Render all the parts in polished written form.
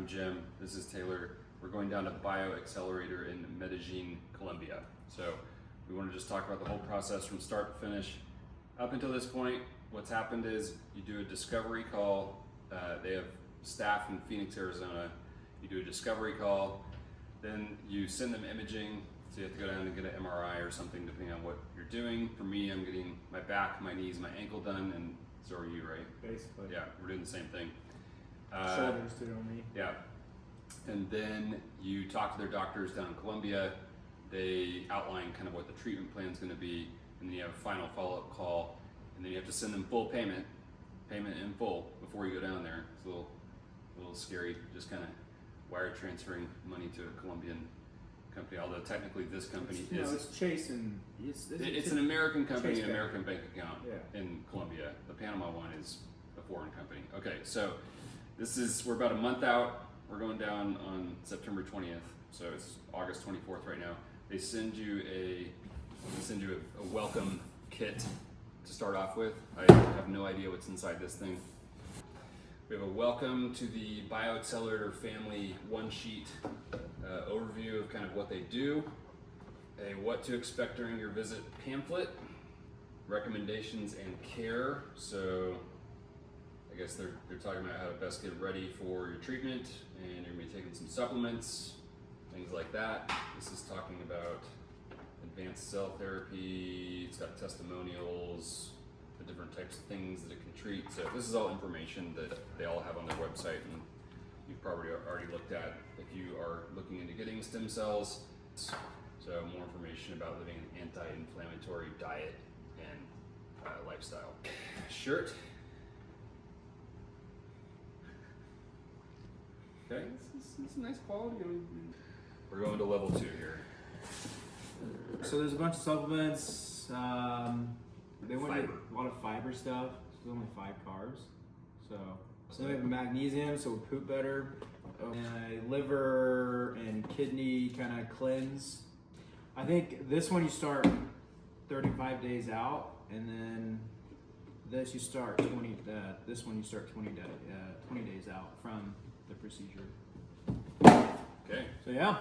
I'm Jim, this is Taylor. We're going down to BioXcellerator in Medellin, Colombia. So we want to just talk about the whole process from start to finish. Up until this point, what's happened is you do a discovery call. They have staff in Phoenix, Arizona. You do a discovery call, then you send them imaging. So you have to go down and get an MRI or something depending on what you're doing. For me, I'm getting my back, my knees, my ankle done, and so are you, right? Basically. Yeah, we're doing the same thing. Shoulders too on me. Yeah. And then you talk to their doctors down in Colombia. They outline kind of what the treatment plan is going to be, and then you have a final follow-up call, and then you have to send them full payment in full before you go down there. It's a little scary, just kind of wire transferring money to a Colombian company, although technically this company it's Chase and it's an American company, Chase an Bank. American bank account Yeah. in Colombia. The Panama one is a foreign company. Okay, so we're about a month out. We're going down on September 20th, so it's August 24th right now. They send you a welcome kit to start off with. I have no idea what's inside this thing. We have a welcome to the BioXcellerator family one-sheet overview of kind of what they do, a what to expect during your visit pamphlet, recommendations and care. So I guess they're talking about how to best get ready for your treatment, and you're gonna be taking some supplements, things like that. This is talking about advanced cell therapy. It's got testimonials, the different types of things that it can treat. So this is all information that they all have on their website, and you've probably already looked at if you are looking into getting stem cells. So more information about living an anti-inflammatory diet and lifestyle. Shirt. Okay, it's a nice quality. We're going to level 2 here. So there's a bunch of supplements. They want a lot of fiber stuff. There's only 5 carbs. So we have magnesium, so we poop better. And a liver and kidney kind of cleanse. I think this one you start 35 days out, and then this you start 20. This one you start 20 days out from the procedure. Okay. So yeah.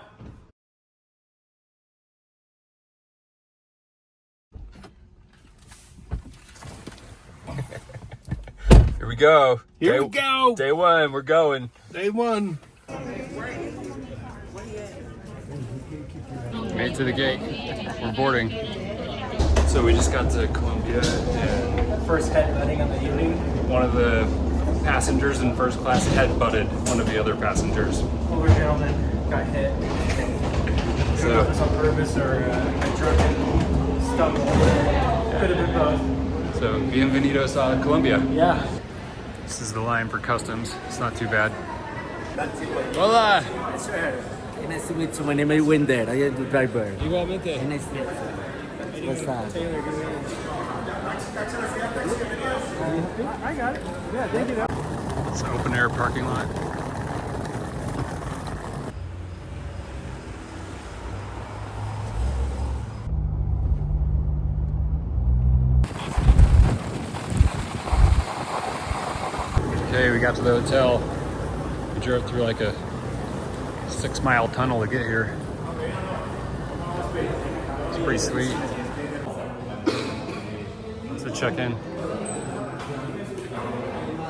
Here we go. Here we go. Day 1, we're going. Day 1. Made it to the gate. We're boarding. So we just got to Colombia, and First headbutting on the evening. one of the passengers in first class headbutted one of the other passengers. Older gentleman got hit. I don't know if it's on purpose or a drunken stumble. Could have been both. So bienvenidos a Colombia. Yeah. This is the line for customs. It's not too bad. Hola. Nice to meet you. My name is Winder. I am the driver. Igualmente. Nice to meet you. What's up? Taylor, good man. I got it. Yeah, thank you. It's an open air parking lot. Okay, we got to the hotel. We drove through like a 6-mile tunnel to get here. It's pretty sweet. So check in.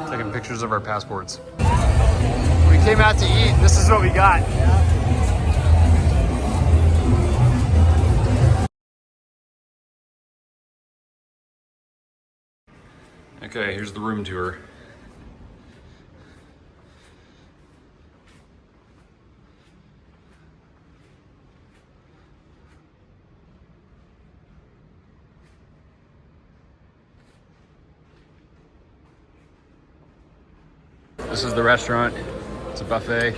Taking pictures of our passports. We came out to eat. This is what we got. Okay, here's the room tour. This is the restaurant. It's a buffet.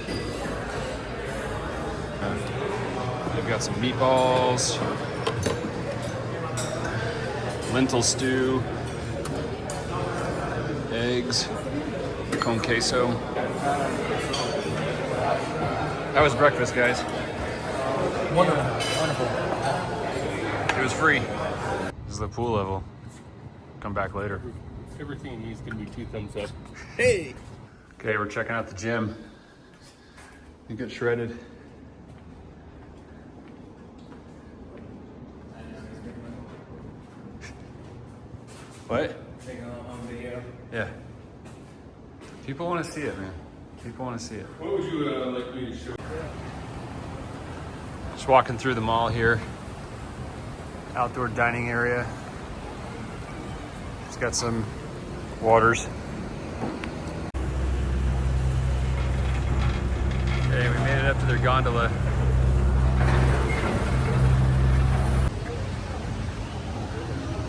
They've got some meatballs, lentil stew, eggs, con queso. That was breakfast, guys. Wonderful. It was free. This is the pool level. Come back later. Everything needs to be 2 thumbs up. Okay, we're checking out the gym. You get shredded. What? Taking on video. Yeah. People want to see it, man. People want to see it. What would you like me to show? Just walking through the mall here. Outdoor dining area. It's got some waters. Okay, we made it up to their gondola.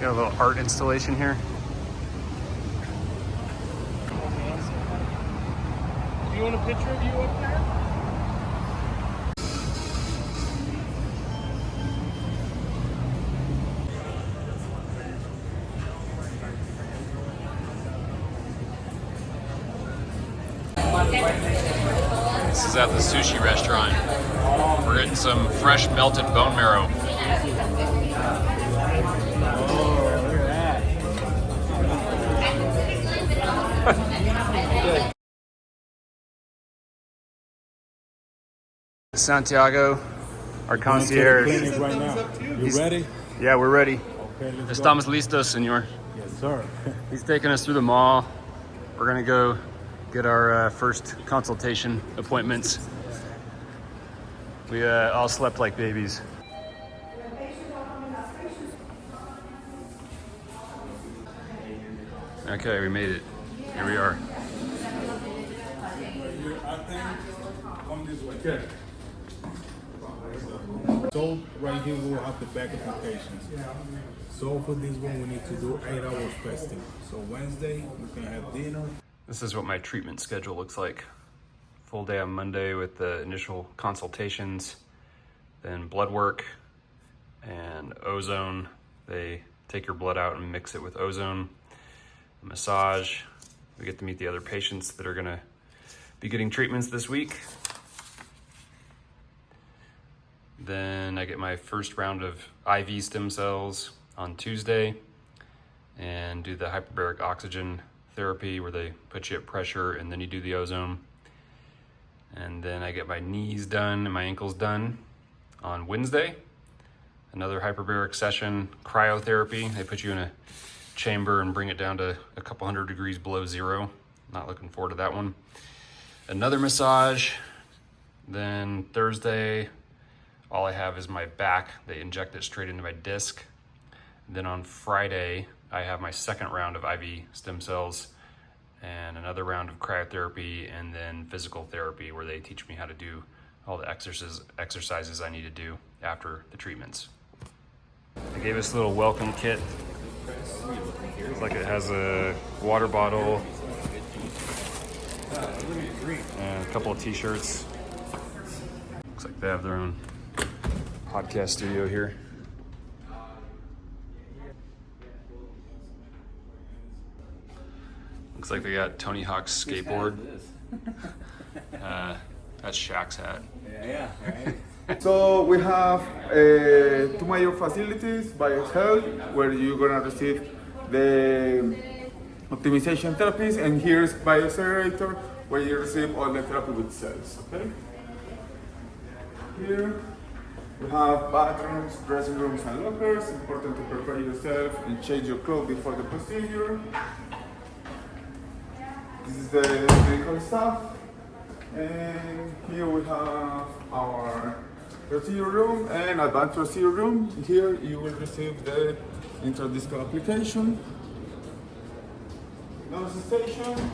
Got a little art installation here. Do you want a picture of you up there? This is at the sushi restaurant. We're getting some fresh melted bone marrow. Santiago, our concierge. Right now. You ready? Yeah, we're ready. Okay, let's go. Estamos listos, señor. Yes, sir. He's taking us through the mall. We're gonna go get our first consultation appointments. We all slept like babies. Okay, we made it. Here we are. I think come this way. Okay. So right here we'll have the back applications. So for this one we need to do 8 hours fasting. So Wednesday we can have dinner. This is what my treatment schedule looks like. Full day on Monday with the initial consultations, then blood work and ozone. They take your blood out and mix it with ozone. A massage. We get to meet the other patients that are gonna be getting treatments this week. Then I get my first round of IV stem cells on Tuesday and do the hyperbaric oxygen therapy where they put you at pressure and then you do the ozone. And then I get my knees done and my ankles done on Wednesday. Another hyperbaric session, cryotherapy. They put you in a chamber and bring it down to a couple hundred degrees below zero. Not looking forward to that one. Another massage. Then Thursday, all I have is my back. They inject it straight into my disc. Then on Friday, I have my second round of IV stem cells and another round of cryotherapy and then physical therapy where they teach me how to do all the exercises I need to do after the treatments. They gave us a little welcome kit. Looks like it has a water bottle and a couple of t-shirts. Looks like they have their own podcast studio here. Looks like they got Tony Hawk's skateboard. That's Shaq's hat. Yeah, right? So we have two major facilities, BioXcellerator, where you're gonna receive the optimization therapies, and here's BioXcellerator, where you receive all the therapy with cells. Okay. Here we have bathrooms, dressing rooms, and lockers. Important to prepare yourself and change your clothes before the procedure. This is the medical staff, and here we have our procedure room and advanced procedure room. Here you will receive the intradiscal application, nurse station,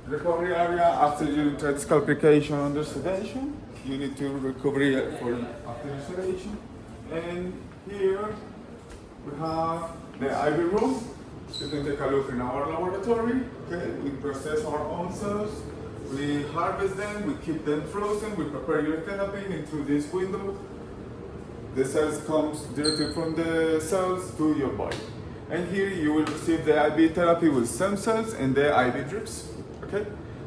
recovery area after your intradiscal application under sedation. You need to recovery for after sedation. And here we have the IV room. You can take a look in our laboratory. Okay, we process our own cells. We harvest them, we keep them frozen, we prepare your therapy into this window. The cells comes directly from the cells to your body. And here you will receive the IV therapy with stem cells and the IV drips. Okay?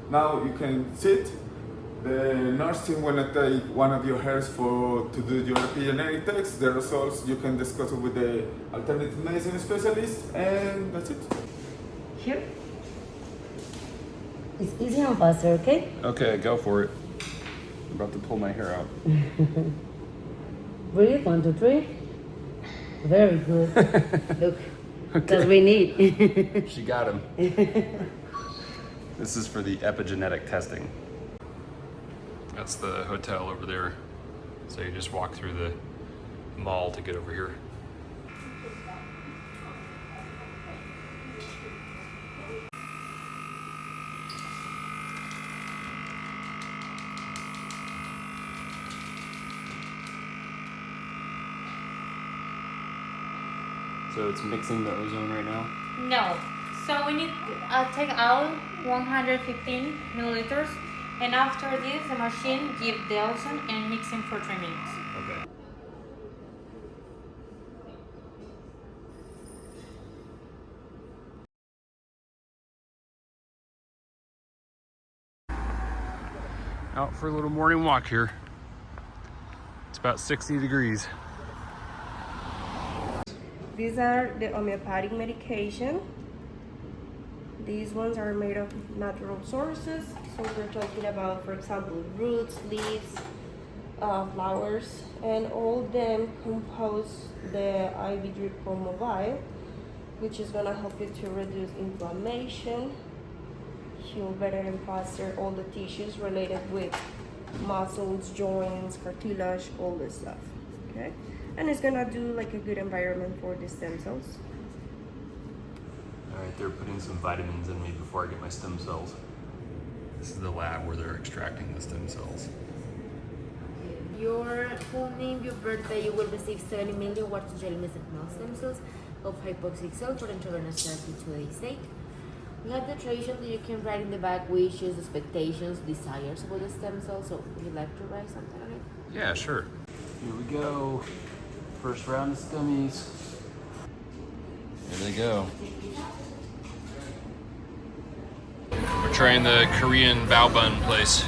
Now you can sit. The nurse team will take one of your hairs to do your epigenetic test. The results you can discuss it with the alternative medicine specialist, and that's it. Here. It's easy and faster, okay? Okay, go for it. I'm about to pull my hair out. Breathe, 1, 2, 3. Very good. Look, that's we need. She got him. This is for the epigenetic testing. That's the hotel over there. So you just walk through the mall to get over here. So it's mixing the ozone right now? No. So we need to take out 115 milliliters, and after this, the machine gives the ozone and mixing for 3 minutes. Okay. Out for a little morning walk here. It's about 60 degrees. These are the homeopathic medication. These ones are made of natural sources. So we're talking about, for example, roots, leaves, flowers, and all of them compose the IV drip mobile, which is gonna help you to reduce inflammation, heal better and faster all the tissues related with muscles, joints, cartilage, all this stuff. Okay. And it's gonna do like a good environment for the stem cells. All right, they're putting some vitamins in me before I get my stem cells. This is the lab where they're extracting the stem cells. Your full name, your birthday, you will receive 70 million watts of gel mesenchymal stem cells of hypoxic cells for intravenous therapy to today's date. We have the tradition that you can write in the back wishes, expectations, desires about the stem cells. So would you like to write something on it? Yeah, sure. Here we go. First round of stemmies. There they go. We're trying the Korean bao bun place.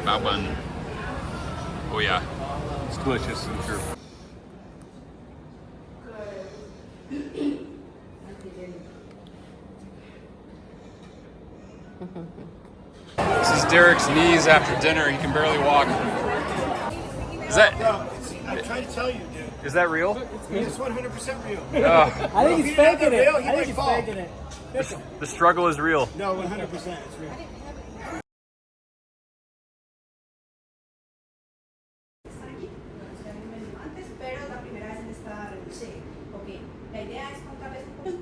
Bao bun. Oh yeah. It's delicious, I'm sure. This is Derek's knees after dinner. He can barely walk. Is that? I'm trying to tell you, dude. Is that real? It's 100% real. I think he's faking it. Real, I think he's faking it. The struggle is real. No, 100%. It's real.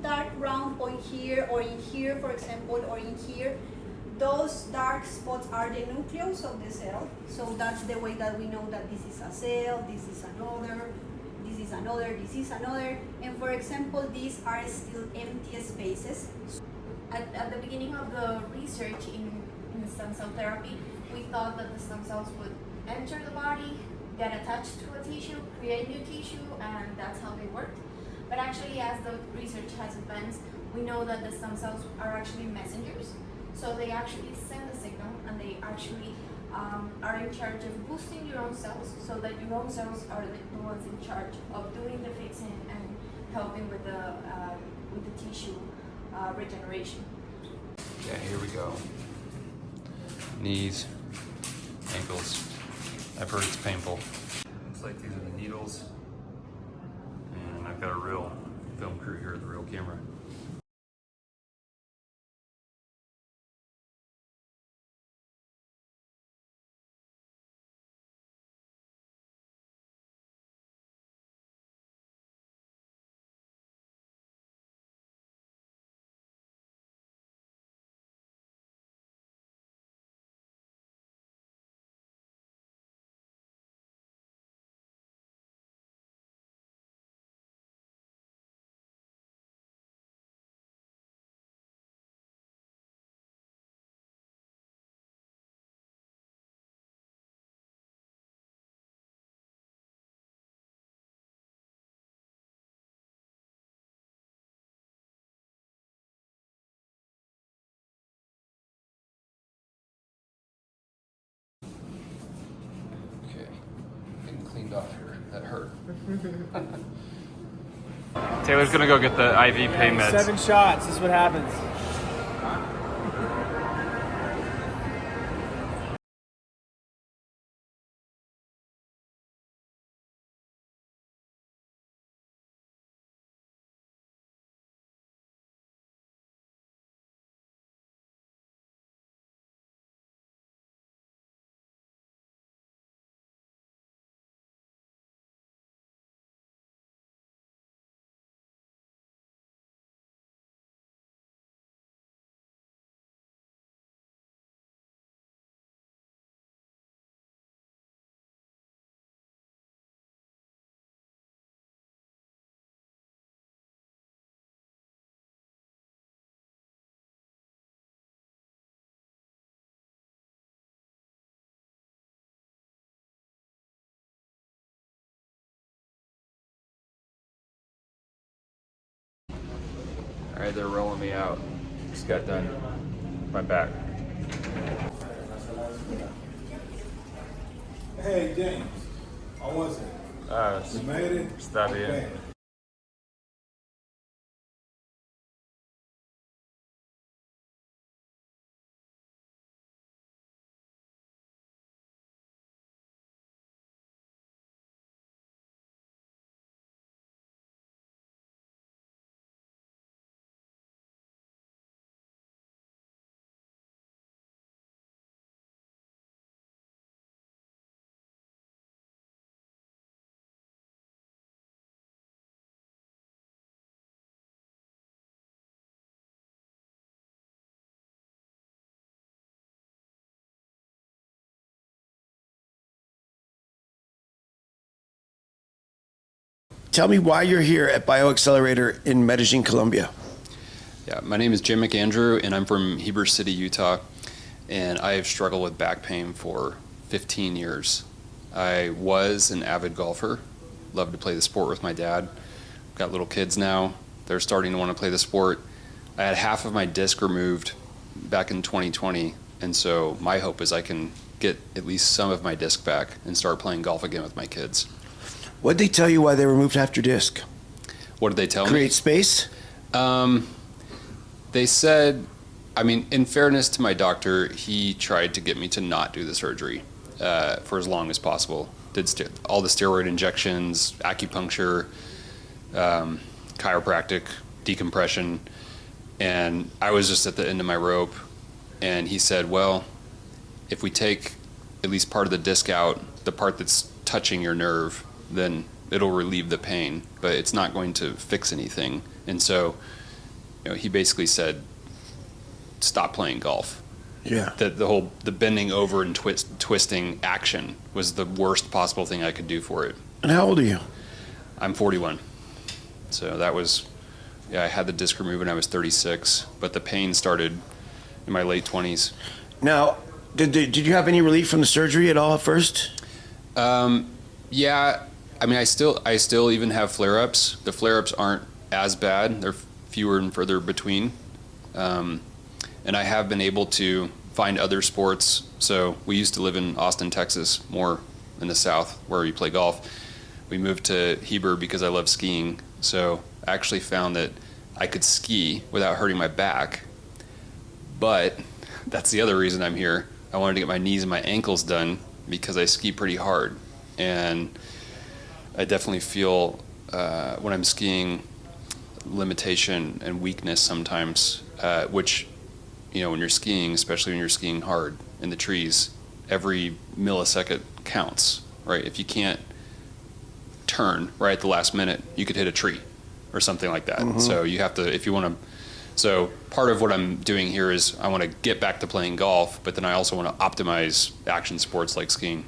Dark round point here or in here, for example, or in here. Those dark spots are the nucleus of the cell. So that's the way that we know that this is a cell, this is another, this is another, this is another. And for example, these are still empty spaces. At the beginning of the research in stem cell therapy, we thought that the stem cells would enter the body, get attached to a tissue, create new tissue, and that's how they worked. But actually, as the research has advanced, we know that the stem cells are actually messengers. So they actually send a signal, and they actually are in charge of boosting your own cells, so that your own cells are the ones in charge of doing the fixing and helping with the tissue regeneration. Yeah, here we go. Knees, ankles. I've heard it's painful. Looks like these are the needles. And I've got a real film crew here with a real camera. Cleaned off here. That hurt. Taylor's gonna go get the IV pain meds. 7 shots. This is what happens. All right, they're rolling me out. Just got done. My back. Hey, James. How was it? You made it? Está bien. Okay. Tell me why you're here at BioXcellerator in Medellin, Colombia. Yeah, my name is Jim McAndrew, and I'm from Heber City, Utah. And I have struggled with back pain for 15 years. I was an avid golfer, loved to play the sport with my dad. Got little kids now. They're starting to want to play the sport. I had half of my disc removed back in 2020, and so my hope is I can get at least some of my disc back and start playing golf again with my kids. What did they tell you why they removed half your disc? What did they tell me? Create space? They said, I mean, in fairness to my doctor, he tried to get me to not do the surgery for as long as possible. Did all the steroid injections, acupuncture, chiropractic, decompression, and I was just at the end of my rope. And he said, well, if we take at least part of the disc out, the part that's touching your nerve, then it'll relieve the pain, but it's not going to fix anything. And so, he basically said, stop playing golf. Yeah. The bending over and twisting action was the worst possible thing I could do for it. And how old are you? I'm 41. So that was, I had the disc removed when I was 36, but the pain started in my late 20s. Now, did you have any relief from the surgery at all at first? Yeah, I mean, I still even have flare-ups. The flare-ups aren't as bad. They're fewer and further between. And I have been able to find other sports. So we used to live in Austin, Texas, more in the south where we play golf. We moved to Heber because I love skiing. So I actually found that I could ski without hurting my back. But that's the other reason I'm here. I wanted to get my knees and my ankles done because I ski pretty hard. And I definitely feel when I'm skiing limitation and weakness sometimes, which, when you're skiing, especially when you're skiing hard in the trees, every millisecond counts, right? If you can't turn right at the last minute, you could hit a tree or something like that. Mm-hmm. So you have to, if you want to, so part of what I'm doing here is I want to get back to playing golf, but then I also want to optimize action sports like skiing.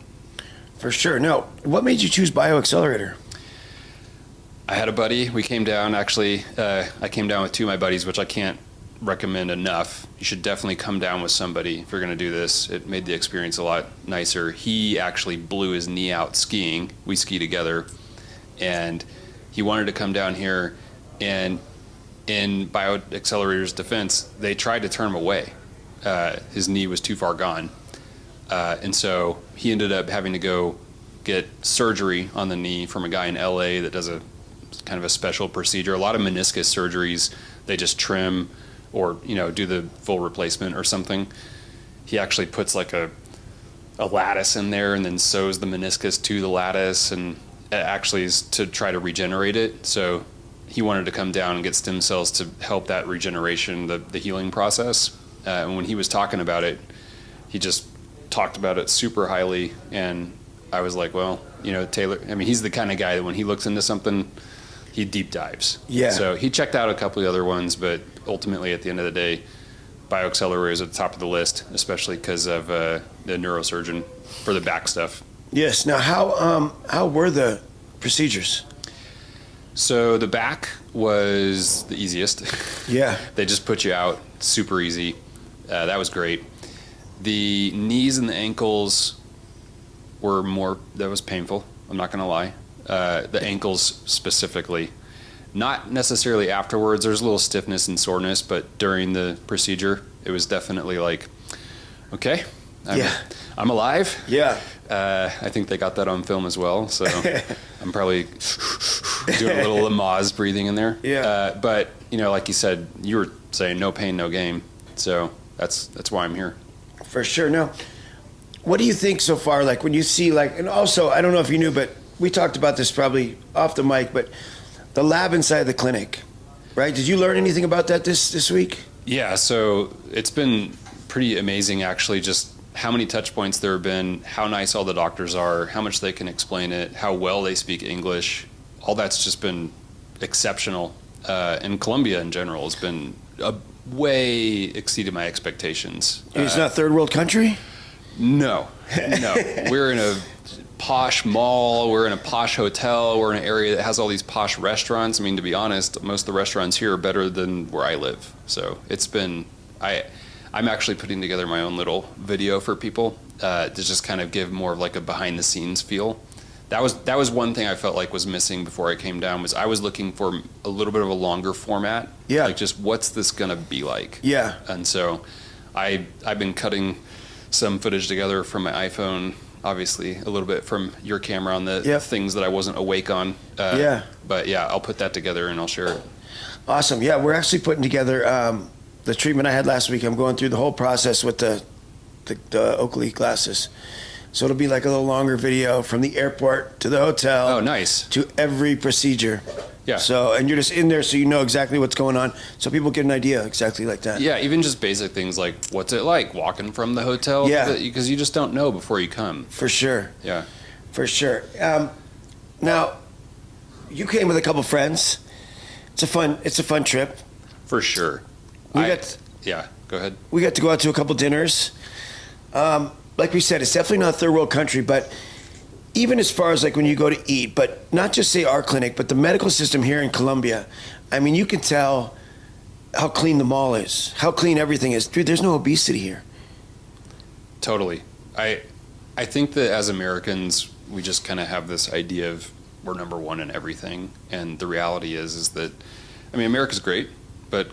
For sure. No, what made you choose BioXcellerator? I had a buddy. We came down, actually. I came down with two of my buddies, which I can't recommend enough. You should definitely come down with somebody if you're going to do this. It made the experience a lot nicer. He actually blew his knee out skiing. We ski together. And he wanted to come down here. And in BioXcellerator's defense, they tried to turn him away. His knee was too far gone. And so he ended up having to go get surgery on the knee from a guy in LA that does a kind of a special procedure. A lot of meniscus surgeries, they just trim or, do the full replacement or something. He actually puts like a lattice in there and then sews the meniscus to the lattice, and it actually is to try to regenerate it. So he wanted to come down and get stem cells to help that regeneration, the healing process. And when he was talking about it, he just talked about it super highly, and I was like, well, Taylor, I mean, he's the kind of guy that when he looks into something, he deep dives. Yeah. So he checked out a couple of other ones, but ultimately at the end of the day, BioXcellerator is at the top of the list, especially because of the neurosurgeon for the back stuff. Yes. Now, how were the procedures? So the back was the easiest. Yeah. They just put you out, super easy. That was great. The knees and the ankles that was painful. I'm not going to lie. The ankles specifically. Not necessarily afterwards. There's a little stiffness and soreness, but during the procedure, it was definitely like, okay, I'm alive. Yeah. I think they got that on film as well, so I'm probably doing a little Lamaze breathing in there. Yeah. But you know, like you said, you were saying no pain, no gain. So that's why I'm here. For sure. Now, what do you think so far? Like when you see like, and also I don't know if you knew, but we talked about this probably off the mic, but the lab inside the clinic, right? Did you learn anything about that this week? Yeah. So it's been pretty amazing, actually. Just how many touch points there have been, how nice all the doctors are, how much they can explain it, how well they speak English. All that's just been exceptional. And Colombia in general has been way exceeded my expectations. It's not third world country? No. We're in a posh mall, we're in a posh hotel, we're in an area that has all these posh restaurants. I mean, to be honest, most of the restaurants here are better than where I live. So it's been, I'm actually putting together my own little video for people to just kind of give more of like a behind the scenes feel. That was one thing I felt like was missing before I came down, was I was looking for a little bit of a longer format. Yeah. Like just what's this gonna be like? Yeah. And so I've been cutting some footage together from my iPhone, obviously a little bit from your camera on the things that I wasn't awake on. But yeah, I'll put that together and I'll share it. Awesome. Yeah, we're actually putting together the treatment I had last week. I'm going through the whole process with the Oakley glasses. So it'll be like a little longer video from the airport to the hotel. Oh, nice. To every procedure. Yeah. So, and you're just in there so you know exactly what's going on. So people get an idea exactly like that. Yeah, even just basic things like what's it like walking from the hotel? Yeah. Because you just don't know before you come. For sure. Yeah. For sure. Now, you came with a couple friends. It's a fun trip. For sure. Yeah, go ahead. We got to go out to a couple dinners. Like we said, it's definitely not a third world country, but even as far as like when you go to eat, but not just say our clinic, but the medical system here in Colombia, I mean, you can tell how clean the mall is, how clean everything is. Dude, there's no obesity here. Totally. I think that as Americans, we just kind of have this idea of we're number one in everything. And the reality is that, I mean, America's great, but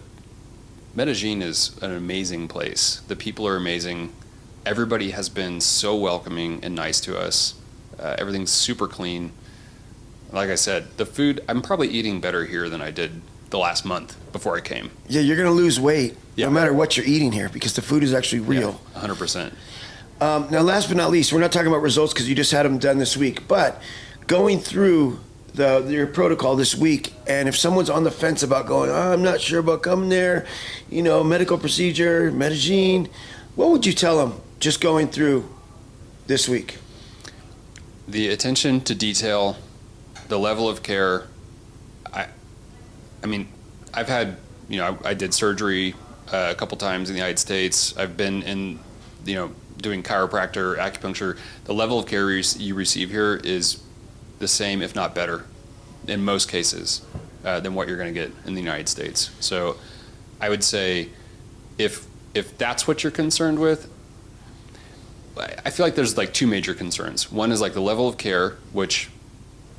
Medellin is an amazing place. The people are amazing. Everybody has been so welcoming and nice to us. Everything's super clean. Like I said, the food, I'm probably eating better here than I did the last month before I came. Yeah, you're going to lose weight no matter what you're eating here because the food is actually real. Yeah, 100%. Now, last but not least, we're not talking about results because you just had them done this week, but going through your protocol this week, and if someone's on the fence about going, I'm not sure about coming there, medical procedure, Medellin, what would you tell them just going through this week? The attention to detail, the level of care. I mean, I've had, I did surgery a couple times in the United States. I've been in, doing chiropractor, acupuncture. The level of care you receive here is the same, if not better, in most cases, than what you're going to get in the United States. So I would say if that's what you're concerned with, I feel like there's like two major concerns. One is like the level of care, which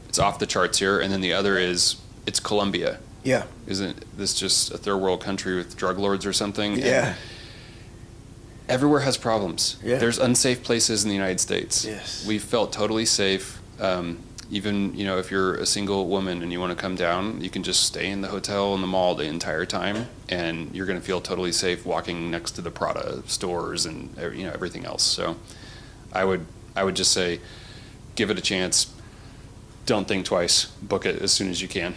it's off the charts here, and then the other is it's Colombia. Yeah. Isn't this just a third world country with drug lords or something? Yeah. And everywhere has problems. Yeah. There's unsafe places in the United States. Yes. We felt totally safe. Even if you're a single woman and you want to come down, you can just stay in the hotel in the mall the entire time, and you're going to feel totally safe walking next to the Prada stores and everything else. So, I would just say, give it a chance. Don't think twice. Book it as soon as you can.